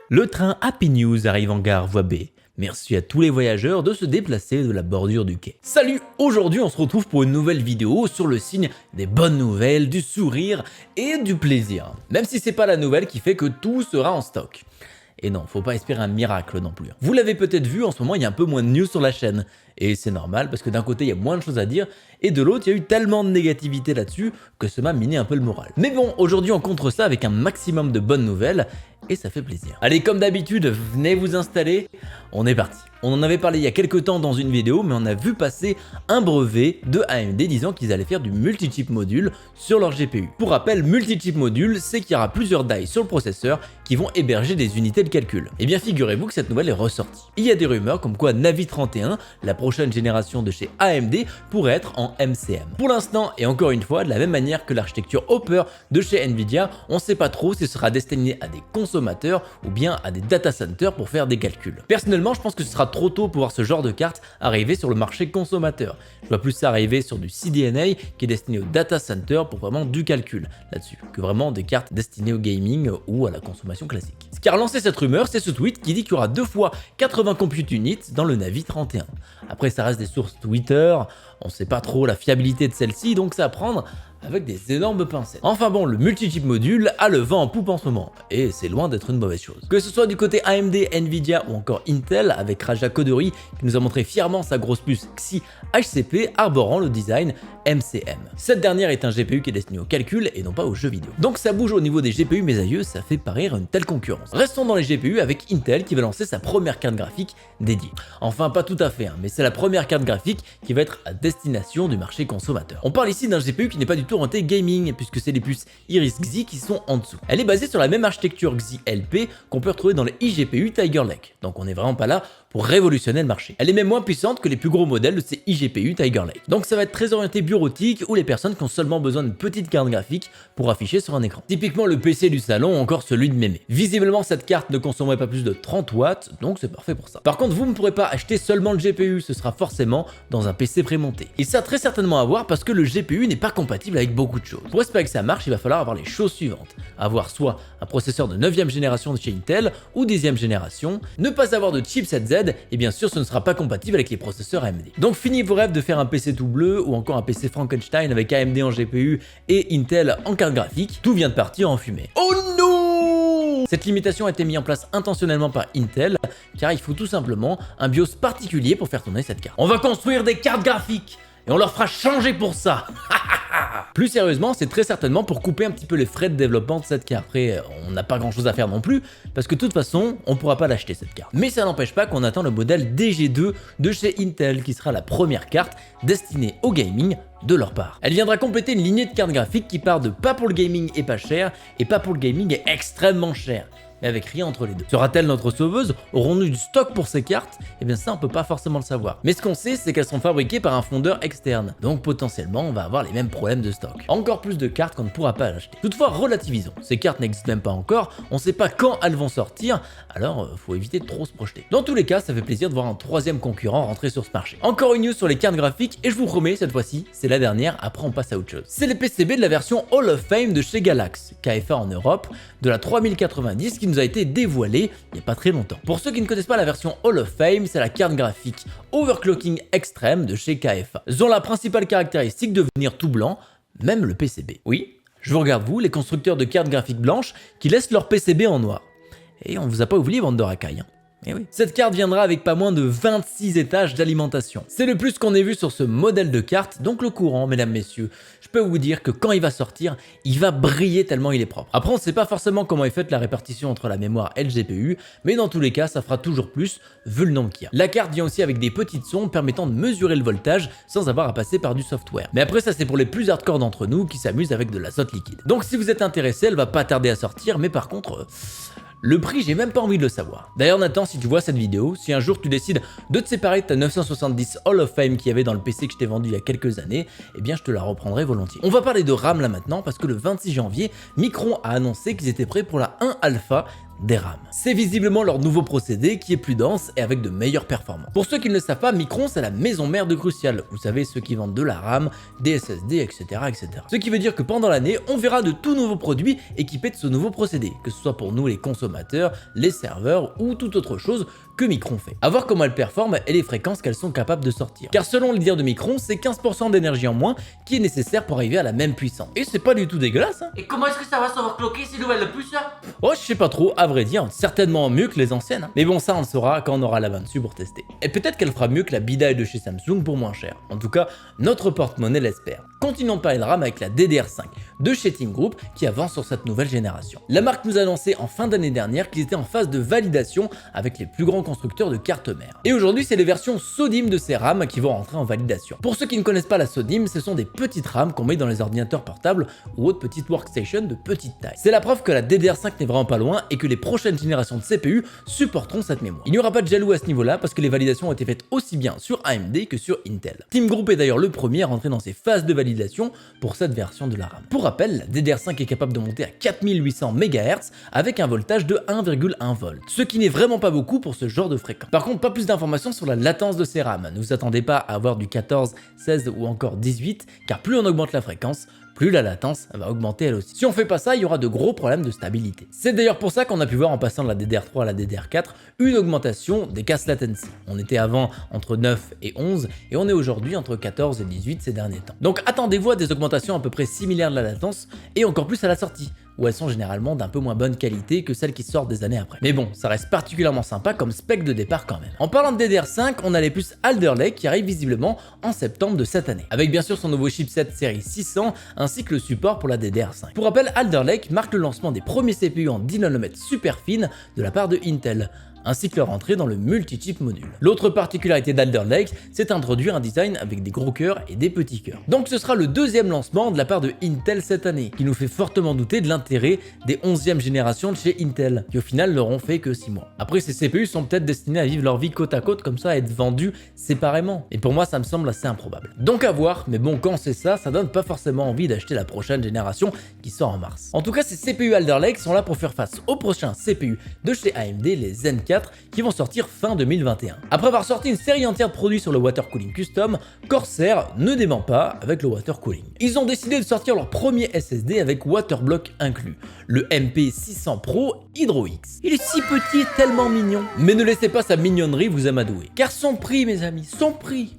Le train Happy News arrive en gare voie B. Merci à tous les voyageurs de se déplacer de la bordure du quai. Salut, aujourd'hui on se retrouve pour une nouvelle vidéo sur le signe des bonnes nouvelles, du sourire et du plaisir. Même si c'est pas la nouvelle qui fait que tout sera en stock. Et non, faut pas espérer un miracle non plus. Vous l'avez peut-être vu, en ce moment il y a un peu moins de news sur la chaîne. Et c'est normal parce que d'un côté il y a moins de choses à dire et de l'autre il y a eu tellement de négativité là-dessus que ça m'a miné un peu le moral. Mais bon, aujourd'hui on contre ça avec un maximum de bonnes nouvelles et ça fait plaisir. Allez, comme d'habitude, venez vous installer, on est parti. On en avait parlé il y a quelques temps dans une vidéo, mais on a vu passer un brevet de AMD disant qu'ils allaient faire du multi-chip module sur leur GPU. Pour rappel, multi-chip module, c'est qu'il y aura plusieurs die sur le processeur qui vont héberger des unités de calcul. Et bien figurez-vous que cette nouvelle est ressortie. Il y a des rumeurs comme quoi Navi 31, la prochaine génération de chez AMD, pourrait être en MCM. Pour l'instant, et encore une fois, de la même manière que l'architecture Hopper de chez Nvidia, on ne sait pas trop si ce sera destiné à des consommateurs ou bien à des data centers pour faire des calculs. Personnellement, je pense que ce sera trop tôt pour voir ce genre de carte arriver sur le marché consommateur. Je vois plus ça arriver sur du CDNA qui est destiné au data center pour vraiment du calcul là-dessus, que vraiment des cartes destinées au gaming ou à la consommation classique. Ce qui a relancé cette rumeur, c'est ce tweet qui dit qu'il y aura 2 fois 80 compute units dans le Navi 31. Après, ça reste des sources Twitter, on ne sait pas trop la fiabilité de celle-ci, donc c'est à prendre avec des énormes pincettes. Enfin bon, le multi-chip module a le vent en poupe en ce moment, et c'est loin d'être une mauvaise chose. Que ce soit du côté AMD, Nvidia ou encore Intel, avec Raja Koduri qui nous a montré fièrement sa grosse puce Xi HCP arborant le design MCM. Cette dernière est un GPU qui est destiné au calcul et non pas aux jeux vidéo. Donc ça bouge au niveau des GPU, mes aïeux, ça fait pas rire une telle concurrence. Restons dans les GPU avec Intel qui va lancer sa première carte graphique dédiée. Enfin pas tout à fait, mais c'est la première carte graphique qui va être à destination du marché consommateur. On parle ici d'un GPU qui n'est pas du tout orienté gaming puisque c'est les puces Iris Xi qui sont en dessous. Elle est basée sur la même architecture Xi LP qu'on peut retrouver dans les iGPU Tiger Lake. Donc on n'est vraiment pas là pour révolutionner le marché. Elle est même moins puissante que les plus gros modèles de ces iGPU Tiger Lake. Donc ça va être très orienté bureautique ou les personnes qui ont seulement besoin d'une petite carte graphique pour afficher sur un écran. Typiquement le PC du salon ou encore celui de mémé. Visiblement cette carte ne consommerait pas plus de 30 watts, donc c'est parfait pour ça. Par contre vous ne pourrez pas acheter seulement le GPU, ce sera forcément dans un PC prémonté. Et ça très certainement à voir parce que le GPU n'est pas compatible avec beaucoup de choses. Pour espérer que ça marche, il va falloir avoir les choses suivantes. Avoir soit un processeur de 9e génération de chez Intel ou 10e génération, ne pas avoir de chipset Z, et bien sûr ce ne sera pas compatible avec les processeurs AMD. Donc fini vos rêves de faire un PC tout bleu ou encore un PC Frankenstein avec AMD en GPU et Intel en carte graphique, tout vient de partir en fumée. Oh non! Cette limitation a été mise en place intentionnellement par Intel car il faut tout simplement un BIOS particulier pour faire tourner cette carte. On va construire des cartes graphiques et on leur fera changer pour ça. Plus sérieusement, c'est très certainement pour couper un petit peu les frais de développement de cette carte. Après, on n'a pas grand chose à faire non plus, parce que de toute façon, on ne pourra pas l'acheter cette carte. Mais ça n'empêche pas qu'on attend le modèle DG2 de chez Intel, qui sera la première carte destinée au gaming de leur part. Elle viendra compléter une lignée de cartes graphiques qui part de pas pour le gaming et pas cher, et pas pour le gaming et extrêmement cher. Mais avec rien entre les deux. Sera-t-elle notre sauveuse? Aurons-nous du stock pour ces cartes? Eh bien ça on peut pas forcément le savoir. Mais ce qu'on sait c'est qu'elles sont fabriquées par un fondeur externe. Donc potentiellement on va avoir les mêmes problèmes de stock. Encore plus de cartes qu'on ne pourra pas acheter. Toutefois relativisons, ces cartes n'existent même pas encore, on sait pas quand elles vont sortir, alors faut éviter de trop se projeter. Dans tous les cas ça fait plaisir de voir un troisième concurrent rentrer sur ce marché. Encore une news sur les cartes graphiques et je vous promets cette fois-ci c'est la dernière, après on passe à autre chose. C'est les PCB de la version Hall of Fame de chez Galax, KFA en Europe, de la 3090 qui nous a été dévoilée il n'y a pas très longtemps. Pour ceux qui ne connaissent pas la version Hall of Fame, c'est la carte graphique overclocking extrême de chez KFA. Ils ont la principale caractéristique de venir tout blanc, même le PCB. Oui, je vous regarde vous, les constructeurs de cartes graphiques blanches qui laissent leur PCB en noir. Et on vous a pas oublié, bande de racailles. Et oui. Cette carte viendra avec pas moins de 26 étages d'alimentation. C'est le plus qu'on ait vu sur ce modèle de carte, donc le courant, mesdames, messieurs. Je peux vous dire que quand il va sortir, il va briller tellement il est propre. Après, on ne sait pas forcément comment est faite la répartition entre la mémoire et le GPU, mais dans tous les cas, ça fera toujours plus, vu le nombre qu'il y a. La carte vient aussi avec des petites sondes permettant de mesurer le voltage sans avoir à passer par du software. Mais après, ça c'est pour les plus hardcore d'entre nous qui s'amusent avec de l'azote liquide. Donc si vous êtes intéressé, elle va pas tarder à sortir, mais par contre... le prix, j'ai même pas envie de le savoir. D'ailleurs Nathan, si tu vois cette vidéo, si un jour tu décides de te séparer de ta 970 Hall of Fame qu'il y avait dans le PC que je t'ai vendu il y a quelques années, eh bien je te la reprendrai volontiers. On va parler de RAM là maintenant parce que le 26 janvier, Micron a annoncé qu'ils étaient prêts pour la 1 Alpha des RAM. C'est visiblement leur nouveau procédé qui est plus dense et avec de meilleures performances. Pour ceux qui ne le savent pas, Micron c'est la maison mère de Crucial. Vous savez, ceux qui vendent de la RAM, des SSD, etc. etc. Ce qui veut dire que pendant l'année, on verra de tout nouveaux produits équipés de ce nouveau procédé, que ce soit pour nous les consommateurs, les serveurs ou toute autre chose que Micron fait. A voir comment elle performe et les fréquences qu'elles sont capables de sortir. Car selon les dires de Micron, c'est 15% d'énergie en moins qui est nécessaire pour arriver à la même puissance. Et c'est pas du tout dégueulasse, hein. Et comment est-ce que ça va s'overclocker ces nouvelles puces là? Oh, je sais pas trop, à vrai dire, certainement mieux que les anciennes. Hein. Mais bon, ça on le saura quand on aura la main dessus pour tester. Et peut-être qu'elle fera mieux que la bidaille de chez Samsung pour moins cher. En tout cas, notre porte-monnaie l'espère. Continuons de parler de RAM avec la DDR5 de chez Team Group qui avance sur cette nouvelle génération. La marque nous a annoncé en fin d'année dernière qu'ils étaient en phase de validation avec les plus grands constructeurs de cartes mères. Et aujourd'hui, c'est les versions SODIMM de ces RAM qui vont rentrer en validation. Pour ceux qui ne connaissent pas la SODIMM, ce sont des petites RAM qu'on met dans les ordinateurs portables ou autres petites workstations de petite taille. C'est la preuve que la DDR5 n'est vraiment pas loin et que les prochaines générations de CPU supporteront cette mémoire. Il n'y aura pas de jaloux à ce niveau-là parce que les validations ont été faites aussi bien sur AMD que sur Intel. Team Group est d'ailleurs le premier à rentrer dans ces phases de validation pour cette version de la RAM. Pour rappel, la DDR5 est capable de monter à 4800 MHz avec un voltage de 1,1 V, ce qui n'est vraiment pas beaucoup pour ce genre de fréquence. Par contre, pas plus d'informations sur la latence de ces RAM. Ne vous attendez pas à avoir du 14, 16 ou encore 18, car plus on augmente la fréquence, plus la latence va augmenter elle aussi. Si on fait pas ça, il y aura de gros problèmes de stabilité. C'est d'ailleurs pour ça qu'on a pu voir en passant de la DDR3 à la DDR4 une augmentation des casse latency. On était avant entre 9 et 11 et on est aujourd'hui entre 14 et 18 ces derniers temps. Donc attendez-vous à des augmentations à peu près similaires de la latence et encore plus à la sortie, où elles sont généralement d'un peu moins bonne qualité que celles qui sortent des années après. Mais bon, ça reste particulièrement sympa comme spec de départ quand même. En parlant de DDR5, on a les puces Alder Lake qui arrivent visiblement en septembre de cette année, avec bien sûr son nouveau chipset série 600 ainsi que le support pour la DDR5. Pour rappel, Alder Lake marque le lancement des premiers CPU en 10 nm super fine de la part de Intel, ainsi que leur entrée dans le multi-chip module. L'autre particularité d'Alder Lake, c'est d'introduire un design avec des gros cœurs et des petits cœurs. Donc ce sera le deuxième lancement de la part de Intel cette année, qui nous fait fortement douter de l'intérêt des 11e générations de chez Intel, qui au final n'auront fait que 6 mois. Après, ces CPU sont peut-être destinés à vivre leur vie côte à côte comme ça, à être vendus séparément. Et pour moi, ça me semble assez improbable. Donc à voir, mais bon, quand c'est ça, ça donne pas forcément envie d'acheter la prochaine génération qui sort en mars. En tout cas, ces CPU Alder Lake sont là pour faire face aux prochains CPU de chez AMD, les Zen 4, qui vont sortir fin 2021. Après avoir sorti une série entière de produits sur le water cooling custom, Corsair ne dément pas avec le water cooling. Ils ont décidé de sortir leur premier SSD avec Waterblock inclus, le MP600 Pro Hydro X. Il est si petit et tellement mignon. Mais ne laissez pas sa mignonnerie vous amadouer, car son prix, mes amis, son prix.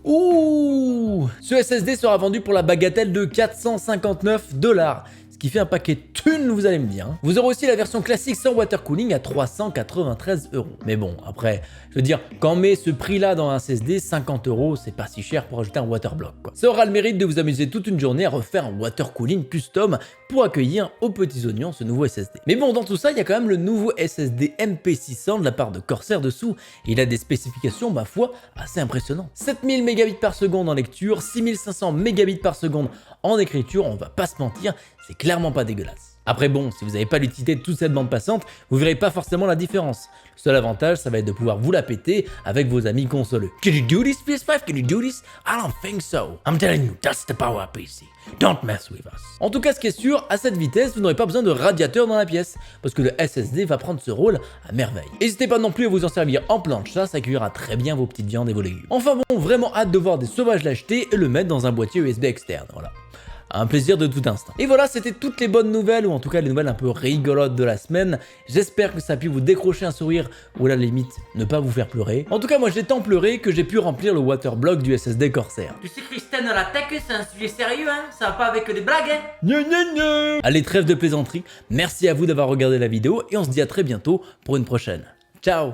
Ouh! Ce SSD sera vendu pour la bagatelle de 459 $. Ce qui fait un paquet de thunes, vous allez me dire. Vous aurez aussi la version classique sans water cooling à 393 €. Mais bon, après, je veux dire, quand on met ce prix-là dans un SSD, 50 €, c'est pas si cher pour ajouter un waterblock, quoi. Ça aura le mérite de vous amuser toute une journée à refaire un water cooling custom pour accueillir aux petits oignons ce nouveau SSD. Mais bon, dans tout ça, il y a quand même le nouveau SSD MP600 de la part de Corsair dessous. Et il a des spécifications, ma foi, assez impressionnantes. 7000 mégabits par seconde en lecture, 6500 mégabits par seconde en écriture, on va pas se mentir, c'est clairement pas dégueulasse. Après bon, si vous n'avez pas l'utilité de toute cette bande passante, vous verrez pas forcément la différence. Le seul avantage, ça va être de pouvoir vous la péter avec vos amis consoleux. Can you do this, PS5? Can you do this? I don't think so. I'm telling you, that's the power of PC. Don't mess with us. En tout cas, ce qui est sûr, à cette vitesse, vous n'aurez pas besoin de radiateur dans la pièce, parce que le SSD va prendre ce rôle à merveille. N'hésitez pas non plus à vous en servir en plancha, ça accueillera très bien vos petites viandes et vos légumes. Enfin bon, vraiment hâte de voir des sauvages l'acheter et le mettre dans un boîtier USB externe, voilà. Un plaisir de tout instant. Et voilà, c'était toutes les bonnes nouvelles, ou en tout cas les nouvelles un peu rigolotes de la semaine. J'espère que ça a pu vous décrocher un sourire, ou à la limite, ne pas vous faire pleurer. En tout cas, moi j'ai tant pleuré que j'ai pu remplir le waterblock du SSD Corsair. Tu sais, Christiane, la tech, c'est un sujet sérieux, hein. Ça va pas avec des blagues, hein. Gna gna gna. Allez, trêve de plaisanterie. Merci à vous d'avoir regardé la vidéo, et on se dit à très bientôt pour une prochaine. Ciao.